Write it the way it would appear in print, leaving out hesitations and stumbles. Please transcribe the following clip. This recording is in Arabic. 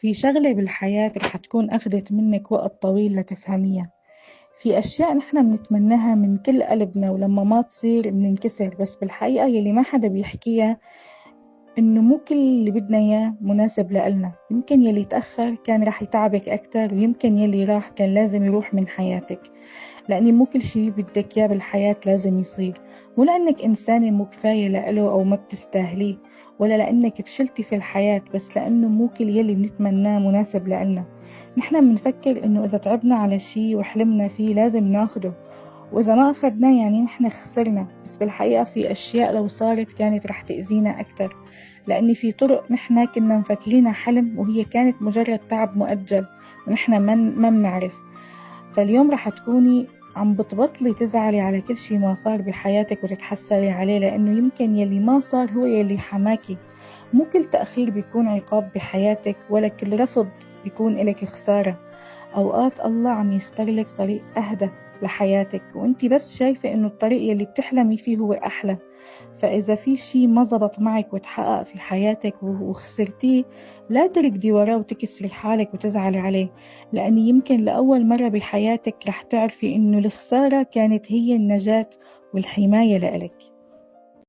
في شغلة بالحياة رح تكون أخدت منك وقت طويل لتفهميها. في أشياء نحن بنتمناها من كل قلبنا ولما ما تصير بننكسر، بس بالحقيقة يلي ما حدا بيحكيها إنه مو كل اللي بدنا إياه مناسب لإلنا. يمكن يلي تأخر كان رح يتعبك أكتر، ويمكن يلي راح كان لازم يروح من حياتك. لأني مو كل شي بدك إياه بالحياة لازم يصير، مو لأنك إنسانة مو كفاية لإله أو ما بتستاهليه، ولا لأنك فشلتي في الحياة، بس لأنه مو كل يلي بنتمناه مناسب لإلنا. نحنا بنفكر إنه إذا تعبنا على شي وحلمنا فيه لازم ناخده، وإذا ما أخدناه يعني نحن خسرنا. بس بالحقيقة في أشياء لو صارت كانت رح تأذينا أكتر، لأن في طرق نحن كنا مفكرينها حلم وهي كانت مجرد تعب مؤجل ونحن ما بنعرف. فاليوم رح تكوني عم بتبطلي تزعلي على كل شي ما صار بحياتك وتتحسري عليه، لأنه يمكن يلي ما صار هو يلي حماكي. مو كل تأخير بيكون عقاب بحياتك، ولا كل رفض بيكون إلك خسارة. أوقات الله عم يختار لك طريق أهدى لحياتك، وانتي بس شايفة إنه الطريق يلي بتحلمي فيه هو أحلى. فإذا في شي ما زبط معك وتحقق في حياتك وخسرتيه، لا تركضي وراه وتكسري حالك وتزعلي عليه، لأن يمكن لأول مرة بحياتك رح تعرفي إنه الخسارة كانت هي النجاة والحماية لإلك.